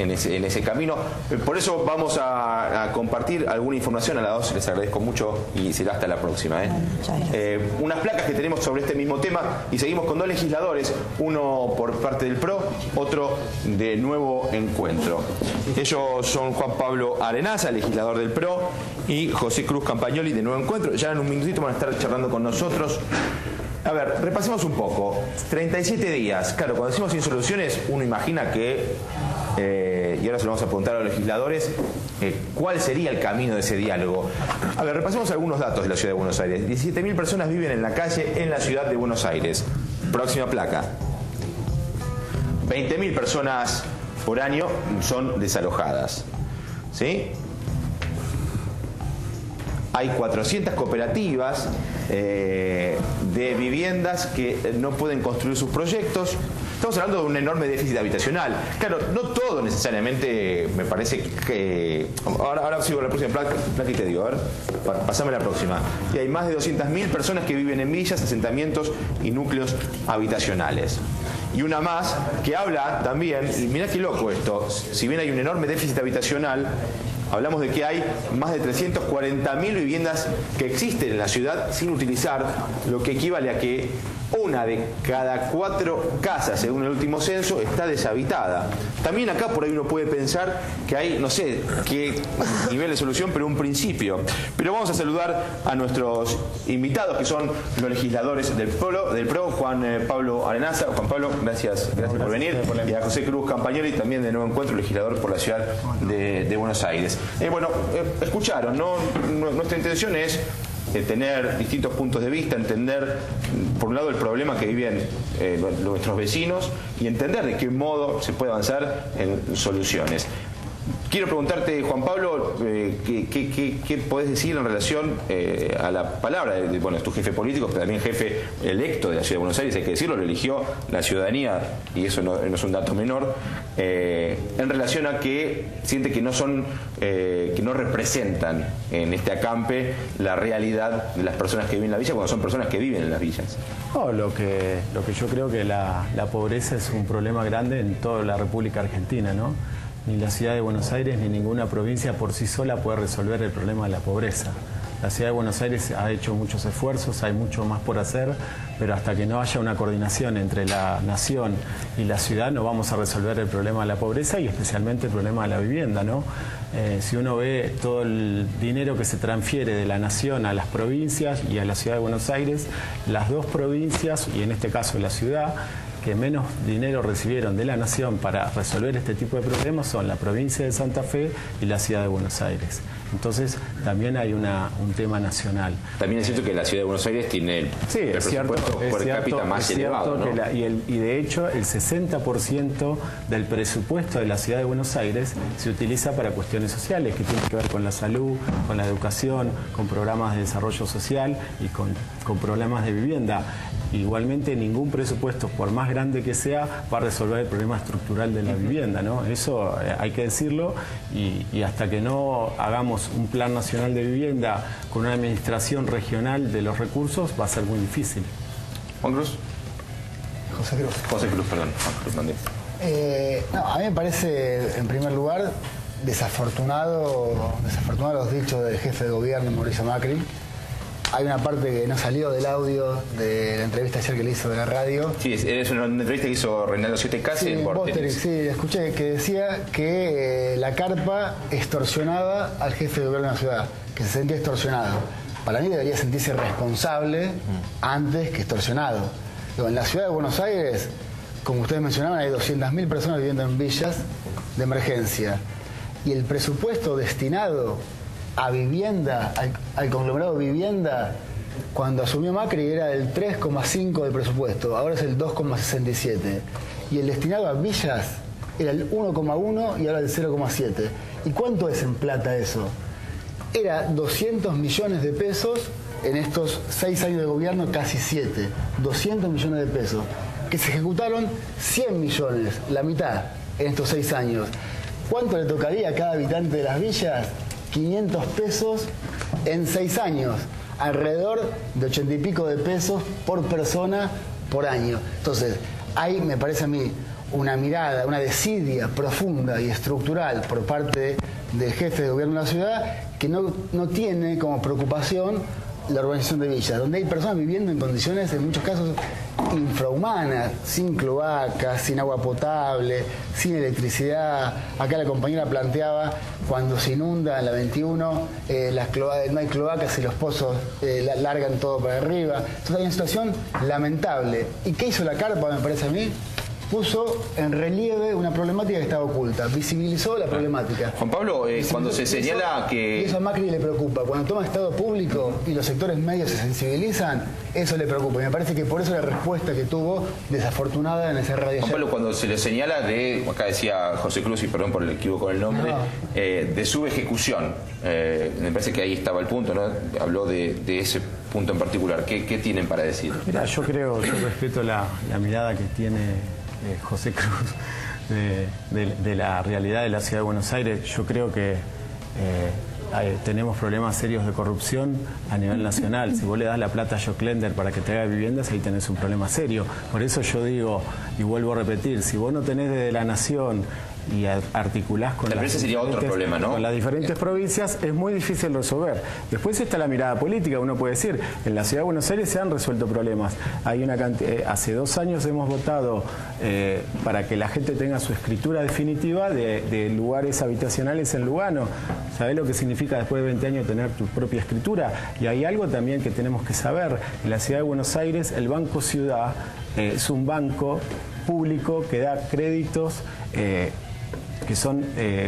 en ese camino. Por eso vamos a compartir alguna información a las dos. Les agradezco mucho y será hasta la próxima. Unas placas que tenemos sobre este mismo tema y seguimos con dos legisladores, uno por parte del PRO, otro de Nuevo Encuentro. Ellos son Juan Pablo Arenaza, legislador del PRO, y José Cruz Campagnoli de Nuevo Encuentro. Ya en un minutito van a estar charlando con nosotros. A ver, repasemos un poco. 37 días. Claro, cuando decimos sin soluciones, uno imagina que, y ahora se lo vamos a preguntar a los legisladores, ¿cuál sería el camino de ese diálogo? A ver, repasemos algunos datos de la ciudad de Buenos Aires. 17.000 personas viven en la calle en la ciudad de Buenos Aires. Próxima placa. 20.000 personas por año son desalojadas. ¿Sí? Hay 400 cooperativas de viviendas que no pueden construir sus proyectos. Estamos hablando de un enorme déficit habitacional. Claro, no todo necesariamente, me parece que... Ahora sigo la próxima placa y te digo, a ver, pasame la próxima. Y hay más de 200.000 personas que viven en villas, asentamientos y núcleos habitacionales. Y una más que habla también, y mirá qué loco esto, si bien hay un enorme déficit habitacional, hablamos de que hay más de 340.000 viviendas que existen en la ciudad sin utilizar, lo que equivale a que una de cada 4 casas, según el último censo, está deshabitada. También acá por ahí uno puede pensar que hay, no sé qué nivel de solución, pero un principio. Pero vamos a saludar a nuestros invitados, que son los legisladores del PRO, Juan Pablo Arenaza. Juan Pablo, gracias por venir. Y a José Cruz Campagnoli, también de Nuevo Encuentro, legislador por la ciudad de Buenos Aires. Escucharon, ¿no? Nuestra intención es tener distintos puntos de vista, entender por un lado el problema que viven nuestros vecinos y entender de qué modo se puede avanzar en soluciones. Quiero preguntarte, Juan Pablo, ¿qué podés decir en relación a la palabra de, bueno, es tu jefe político, pero también jefe electo de la Ciudad de Buenos Aires, hay que decirlo, lo eligió la ciudadanía, y eso no es un dato menor, en relación a que siente que no son, que no representan en este acampe la realidad de las personas que viven en la villa, cuando son personas que viven en las villas? No, lo que yo creo que la pobreza es un problema grande en toda la República Argentina, ¿no? Ni la ciudad de Buenos Aires ni ninguna provincia por sí sola puede resolver el problema de la pobreza. La ciudad de Buenos Aires ha hecho muchos esfuerzos, hay mucho más por hacer, pero hasta que no haya una coordinación entre la nación y la ciudad no vamos a resolver el problema de la pobreza y especialmente el problema de la vivienda, ¿no? Si uno ve todo el dinero que se transfiere de la nación a las provincias y a la ciudad de Buenos Aires, las dos provincias, y en este caso la ciudad, que menos dinero recibieron de la nación para resolver este tipo de problemas son la provincia de Santa Fe y la ciudad de Buenos Aires. Entonces también hay un tema nacional. También es cierto que la ciudad de Buenos Aires tiene el presupuesto per cápita más elevado, ¿no? Y de hecho el 60% del presupuesto de la ciudad de Buenos Aires se utiliza para cuestiones sociales que tienen que ver con la salud, con la educación, con programas de desarrollo social y con problemas de vivienda. Igualmente ningún presupuesto, por más grande que sea, va a resolver el problema estructural de la vivienda, ¿no? Eso hay que decirlo y hasta que no hagamos un plan nacional de vivienda con una administración regional de los recursos va a ser muy difícil. Juan Cruz. José Cruz. José Cruz, perdón. Juan Cruz, mandé. A mí me parece, en primer lugar, desafortunado los dichos del jefe de gobierno, Mauricio Macri. Hay una parte que no salió del audio de la entrevista ayer que le hizo de la radio. Sí, es una entrevista que hizo Reinaldo Siete Casi en Vorterix. Sí, escuché que decía que la carpa extorsionaba al jefe de gobierno de la ciudad, que se sentía extorsionado. Para mí debería sentirse responsable antes que extorsionado. En la ciudad de Buenos Aires, como ustedes mencionaban, hay 200.000 personas viviendo en villas de emergencia. Y el presupuesto destinado a vivienda, al conglomerado vivienda, cuando asumió Macri era del 3,5 del presupuesto, ahora es el 2,67. Y el destinado a villas era el 1,1 y ahora el 0,7. ¿Y cuánto es en plata eso? Era 200 millones de pesos en estos 6 años de gobierno, casi 7. 200 millones de pesos. Que se ejecutaron 100 millones, la mitad, en estos 6 años. ¿Cuánto le tocaría a cada habitante de las villas? 500 pesos en 6 años, alrededor de 80 y pico de pesos por persona por año. Entonces, hay, me parece a mí, una mirada, una desidia profunda y estructural por parte del jefe de gobierno de la ciudad que no tiene como preocupación la urbanización de villas, donde hay personas viviendo en condiciones, en muchos casos, infrahumanas, sin cloacas, sin agua potable, sin electricidad. Acá la compañera planteaba, cuando se inunda en la 21, no hay cloacas y los pozos largan todo para arriba. Entonces hay una situación lamentable. ¿Y qué hizo la carpa, me parece a mí? Puso en relieve una problemática que estaba oculta, visibilizó la problemática. Juan Pablo, cuando se señala que... Y eso a Macri le preocupa. Cuando toma Estado público y los sectores medios se sensibilizan, eso le preocupa. Y me parece que por eso la respuesta que tuvo, desafortunada en ese radio. Juan Pablo, cuando se le señala de, acá decía José Cruz, y perdón por el equivoco con el nombre, de subejecución, me parece que ahí estaba el punto, ¿no? Habló de ese punto en particular. ¿Qué tienen para decir? Mira, yo respeto la mirada que tiene José Cruz de la realidad de la ciudad de Buenos Aires. Yo creo que tenemos problemas serios de corrupción a nivel nacional. Si vos le das la plata a Joclender para que te haga viviendas, ahí tenés un problema serio. Por eso yo digo, y vuelvo a repetir, si vos no tenés desde la nación y articulás con las diferentes provincias, es muy difícil resolver. Después está la mirada política. Uno puede decir, en la ciudad de Buenos Aires se han resuelto problemas. Hay hace 2 años hemos votado para que la gente tenga su escritura definitiva de lugares habitacionales en Lugano. ¿Sabés lo que significa después de 20 años tener tu propia escritura? Y hay algo también que tenemos que saber. En la ciudad de Buenos Aires, el Banco Ciudad es un banco público que da créditos que son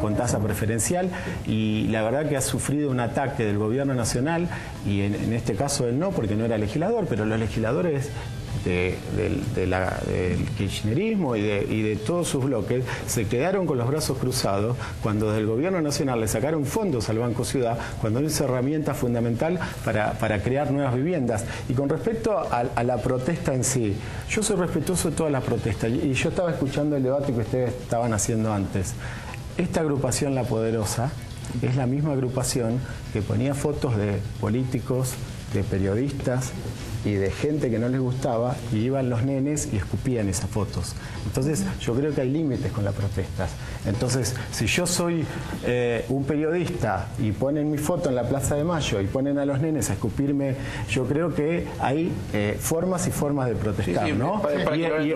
con tasa preferencial, y la verdad que ha sufrido un ataque del gobierno nacional, y en este caso él no, porque no era legislador, pero los legisladores del kirchnerismo y de todos sus bloques se quedaron con los brazos cruzados cuando desde el gobierno nacional le sacaron fondos al Banco Ciudad, cuando es herramienta fundamental para crear nuevas viviendas. Y con respecto a la protesta en sí, yo soy respetuoso de todas las protestas, y yo estaba escuchando el debate que ustedes estaban haciendo antes. Esta agrupación La Poderosa es la misma agrupación que ponía fotos de políticos, de periodistas y de gente que no les gustaba, y iban los nenes y escupían esas fotos. Entonces yo creo que hay límites con las protestas. Entonces, si yo soy un periodista y ponen mi foto en la Plaza de Mayo y ponen a los nenes a escupirme, yo creo que hay formas y formas de protestar, ¿no?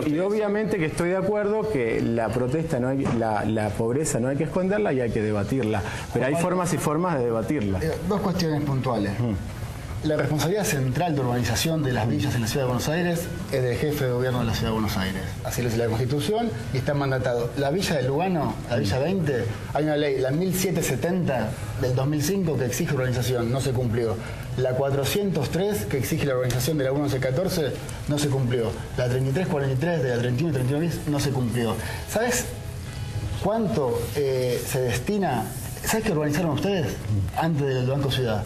Y obviamente que estoy de acuerdo que la protesta, la pobreza no hay que esconderla y hay que debatirla, pero hay formas y formas de debatirla. 2 cuestiones puntuales. La responsabilidad central de urbanización de las villas en la Ciudad de Buenos Aires es del jefe de gobierno de la Ciudad de Buenos Aires. Así lo dice la Constitución y está mandatado. La villa de Lugano, la villa 20, hay una ley, la 1770 del 2005, que exige urbanización, no se cumplió. La 403, que exige la urbanización de la 1114, no se cumplió. La 3343 de la 31 y 31 bis no se cumplió. ¿Sabes cuánto se destina? ¿Sabes qué urbanizaron ustedes antes del Banco Ciudad?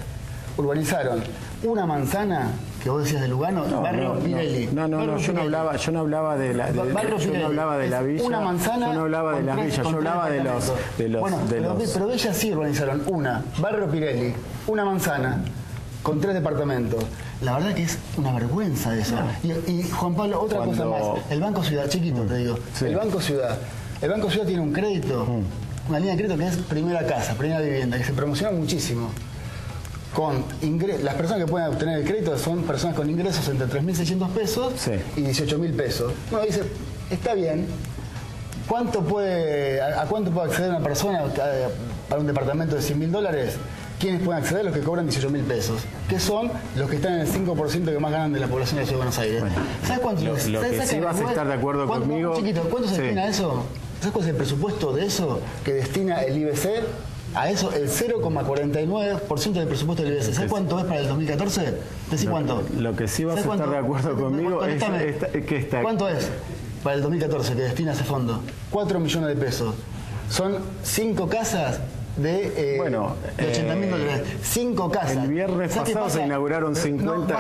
Urbanizaron una manzana, que vos decías de Lugano, barrio Pirelli. Yo no hablaba de la villa. Una manzana. Yo no hablaba de las villas, yo hablaba de los. Pero ellas sí urbanizaron barrio Pirelli, una manzana, con 3 departamentos. La verdad que es una vergüenza eso. Y Juan Pablo, otra cosa más. El Banco Ciudad, chiquito te digo. Sí. El Banco Ciudad tiene un crédito, una línea de crédito que es primera casa, primera vivienda, que se promociona muchísimo. Las personas que pueden obtener el crédito son personas con ingresos entre 3.600 pesos y 18.000 pesos. Uno dice, está bien, ¿a cuánto puede acceder una persona para un departamento de $100.000? ¿Quiénes pueden acceder? Los que cobran 18.000 pesos, que son los que están en el 5% que más ganan de la población de la Ciudad de Buenos Aires. Bueno, ¿sabes cuánto? Lo que sí vas a estar de acuerdo conmigo... Chiquito, ¿cuánto se destina a eso? ¿Sabes cuál es el presupuesto de eso que destina el IBC? A eso, el 0,49% del presupuesto del IBC. ¿Sabes cuánto es para el 2014? ¿Decí cuánto? Lo que sí vas a estar de acuerdo conmigo es que está... ¿Cuánto es para el 2014 que destina ese fondo? 4 millones de pesos. Son 5 casas de 80.000 dólares. 5 casas. El viernes pasado se inauguraron 50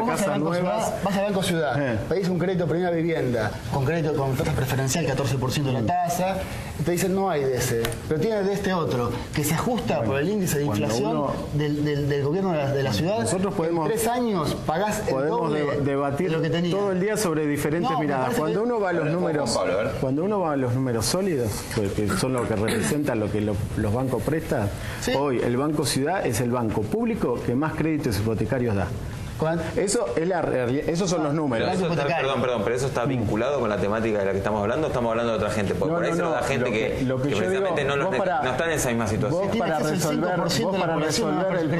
casas nuevas. Vas a Banco Ciudad, pedís un crédito por una vivienda, con crédito con tasa preferencial, 14% de la tasa, y te dicen no hay de ese, pero tiene de este otro, que se ajusta por el índice de inflación del gobierno de la ciudad. Nosotros podemos, en 3 años pagás el doble debatir de lo que tenías. todo el día sobre diferentes miradas. Cuando uno va a los números sólidos, que son lo que representan lo que los bancos prestan, hoy el Banco Ciudad es el banco público que más créditos hipotecarios da. Eso es esos son los números. Perdón, pero eso está vinculado con la temática de la que estamos hablando. Estamos hablando de otra gente. Por ahí se lo da gente que precisamente no está en esa misma situación. Vos para resolver el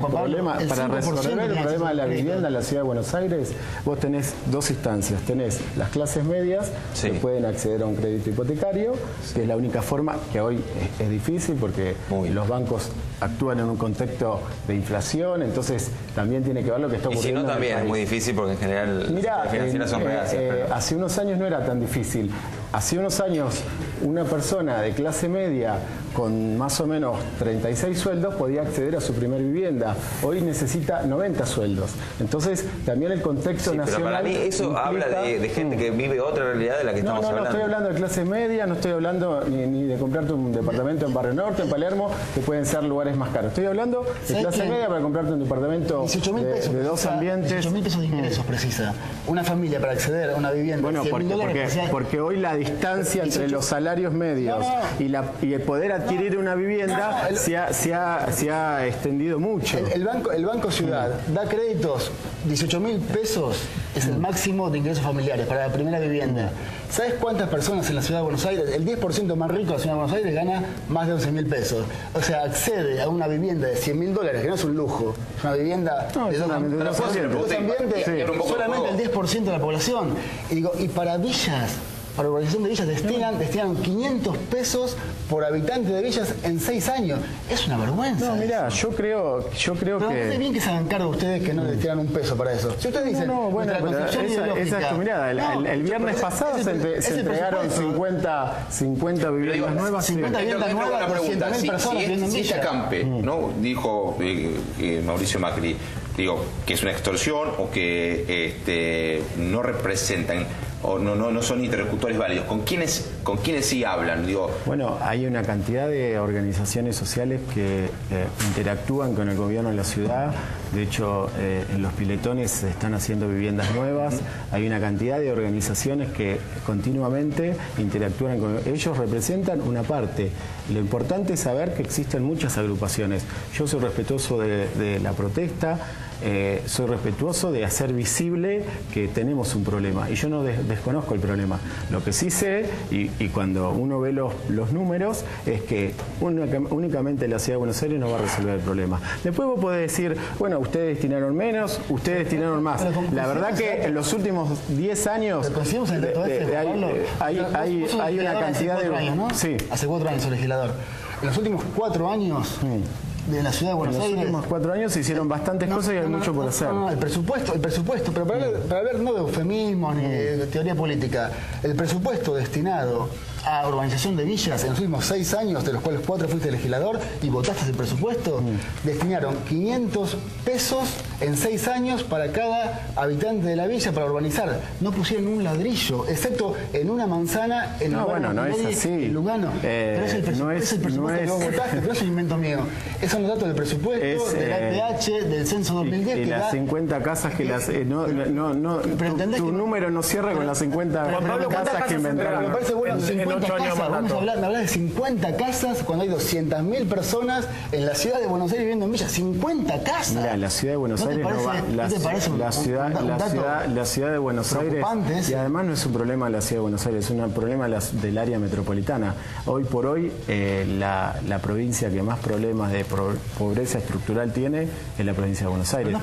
problema de la vivienda en la ciudad de Buenos Aires, vos tenés dos instancias. Tenés las clases medias que pueden acceder a un crédito hipotecario, que es la única forma que hoy es difícil porque los bancos actúan en un contexto de inflación, entonces también tiene que ver lo que está ocurriendo. Y si no, también es muy difícil porque en general las financieras son reacias. Hace unos años no era tan difícil. Hace unos años una persona de clase media con más o menos 36 sueldos podía acceder a su primer vivienda. Hoy necesita 90 sueldos. Entonces también el contexto nacional... Pero para mí eso habla de gente que vive otra realidad de la que estamos hablando. No estoy hablando de clase media, no estoy hablando ni de comprarte un departamento en Barrio Norte, en Palermo, que pueden ser lugares más caros. Estoy hablando de clase media para comprarte un departamento de 2 ambientes. 18.000 pesos de ingresos precisa. Una familia para acceder a una vivienda. Bueno, porque hoy la distancia entre los salarios medios y el poder adquirir una vivienda se ha extendido mucho. El Banco Ciudad da créditos, 18.000 pesos es el máximo de ingresos familiares para la primera vivienda. ¿Sabes cuántas personas en la ciudad de Buenos Aires, el 10% más rico de la ciudad de Buenos Aires gana más de 11.000 pesos? O sea, accede a una vivienda de 100.000 dólares, que no es un lujo, es una vivienda de dos ambientes, solamente el 10% de la población. Y digo, y para villas, para urbanización de villas destinan 500 pesos por habitante de villas en 6 años. Es una vergüenza. No, mirá, yo creo pero que... Pero bien que se hagan cargo ustedes que no destinan un peso para eso. Si ustedes dicen... esa es tu mirada. El viernes pasado se entregaron 50 viviendas nuevas. 50 viviendas nuevas por 100.000 personas viviendo en villas. Si Campe, ¿no? Dijo Mauricio Macri, digo, que es una extorsión o que no representan o no son interlocutores válidos. ¿Con quiénes sí hablan? Digo, bueno, hay una cantidad de organizaciones sociales que interactúan con el gobierno de la ciudad. De hecho, en los piletones se están haciendo viviendas nuevas. Hay una cantidad de organizaciones que continuamente interactúan con ellos. Representan una parte. Lo importante es saber que existen muchas agrupaciones. Yo soy respetuoso de la protesta. Soy respetuoso de hacer visible que tenemos un problema y yo no desconozco el problema. Lo que sí sé, y cuando uno ve los números, es que únicamente la Ciudad de Buenos Aires no va a resolver el problema. Después vos podés decir, bueno, ustedes destinaron menos, ustedes destinaron más. La verdad que en los últimos 10 años hay una cantidad de... Hace 4 años soy legislador. En los últimos 4 años... de la ciudad de Buenos Aires. En los últimos 4 años se hicieron bastantes cosas y hay mucho por hacer. El presupuesto, pero para hablar no de eufemismos ni de teoría política, el presupuesto destinado a urbanización de villas en los últimos 6 años, de los cuales 4 fuiste legislador y votaste ese presupuesto, destinaron 500 pesos en 6 años para cada habitante de la villa para urbanizar. No pusieron un ladrillo, excepto en una manzana en no es así. En Lugano. Pero es el presupuesto que vos votaste, pero es un invento mío. Esos son los datos del presupuesto, del APH, del censo 2010. Y las 50 casas que las... tu número no cierra con las 50 casas que inventaron. Me parece bueno, 50 casas, vamos a hablar de 50 casas cuando hay 200.000 personas en la ciudad de Buenos Aires viviendo en villas. 50 casas. Mira, la ciudad de Buenos Aires no va... La ciudad de Buenos Aires... Y además no es un problema de la ciudad de Buenos Aires, es un problema del área metropolitana. Hoy por hoy, la provincia que más problemas de pobreza estructural tiene es la provincia de Buenos Aires.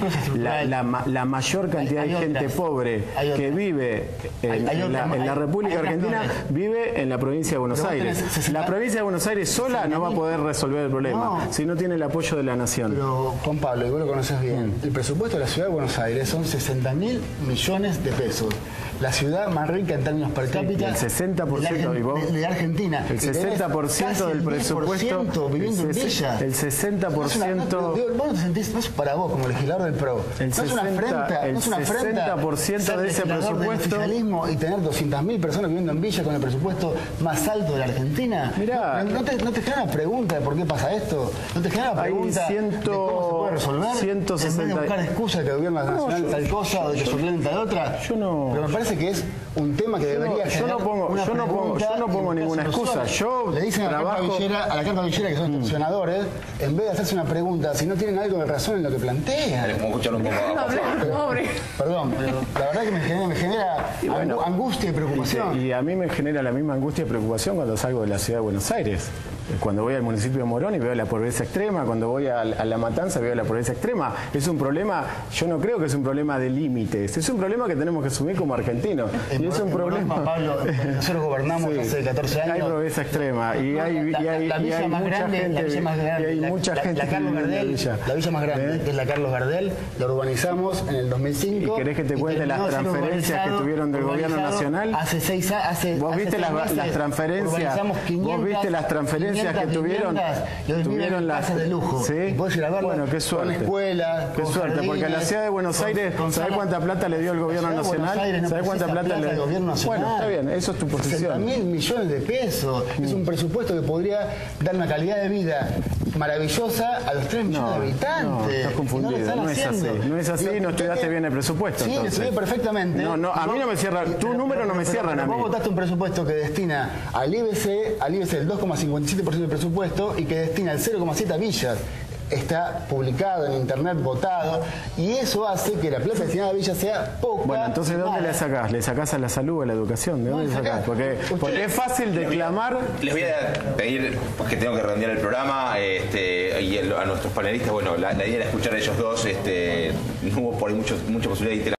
La mayor cantidad de gente pobre que vive en la República Argentina vive en la provincia de Buenos Aires. La provincia de Buenos Aires sola no va a poder resolver el problema si no tiene el apoyo de la nación. Pero, Juan Pablo, y vos lo conoces bien, el presupuesto de la ciudad de Buenos Aires son 60.000 millones de pesos. la ciudad más rica en términos per cápita. El 60% de Argentina. El 60% del presupuesto viviendo en Villa. El 60%. Vos no te sentís, no es para vos como legislador del PRO. El 60% de ese presupuesto. Y tener 200.000 personas viviendo en Villa con el presupuesto más alto de la Argentina. Mirá, ¿No te genera una pregunta de por qué pasa esto? ¿No te genera una pregunta de cómo se puede resolver? 160... En vez de buscar excusas de que el gobierno nacional tal cosa o de que Sorlén tal otra. Pero me parece que es un tema que debería generar una pregunta. Yo no pongo ninguna excusa. Yo le dicen a la carpa villera que son extorsionadores, en vez de hacerse una pregunta, si no tienen algo de razón en lo que plantean. Perdón, pero la verdad que me genera angustia y preocupación. Y a mí me genera la misma angustia y preocupación cuando salgo de la ciudad de Buenos Aires. Cuando voy al municipio de Morón y veo la pobreza extrema, cuando voy a La Matanza veo la pobreza extrema. Es un problema, yo no creo que es un problema de límites, es un problema que tenemos que asumir como argentinos. Y es un problema... Pablo, nosotros gobernamos hace 14 años. Hay pobreza extrema y hay mucha gente. La Carlos Gardel, la villa más grande, que es la Carlos Gardel, la urbanizamos en el 2005. ¿Y querés que te cuente las transferencias que tuvieron del gobierno nacional? Hace 6 años. ¿Vos viste las transferencias? ¿Vos viste las transferencias que tuvieron las casas de lujo? ¿Sí? Bueno, qué suerte. Escuela, qué suerte, porque a la ciudad de Buenos Aires, ¿sabés cuánta plata le dio el gobierno nacional? ¿Sabés cuánta plata le dio el gobierno nacional? Bueno, está bien, eso es tu posición. 60.000 millones de pesos. Es un presupuesto que podría dar una calidad de vida maravillosa a los 3 millones de habitantes. No, estás confundido, no es así. No es así, no estudiaste bien el presupuesto. Sí, lo estudié perfectamente. No, a mí no me cierra, tu número no me cierran a mí. Vos votaste un presupuesto que destina al IBC el 2,57% del presupuesto y que destina el 0,7% a Villas. Está publicado en internet, votado, y eso hace que la plata destinada a Villas sea poca. Bueno, entonces ¿de dónde la sacás? ¿Le sacás a la salud, a la educación? ¿De dónde la sacás? Porque es fácil declamar. Les voy a pedir, porque tengo que redondear el programa, y a nuestros panelistas, bueno, la idea era escuchar a ellos dos, no hubo por ahí mucha posibilidad de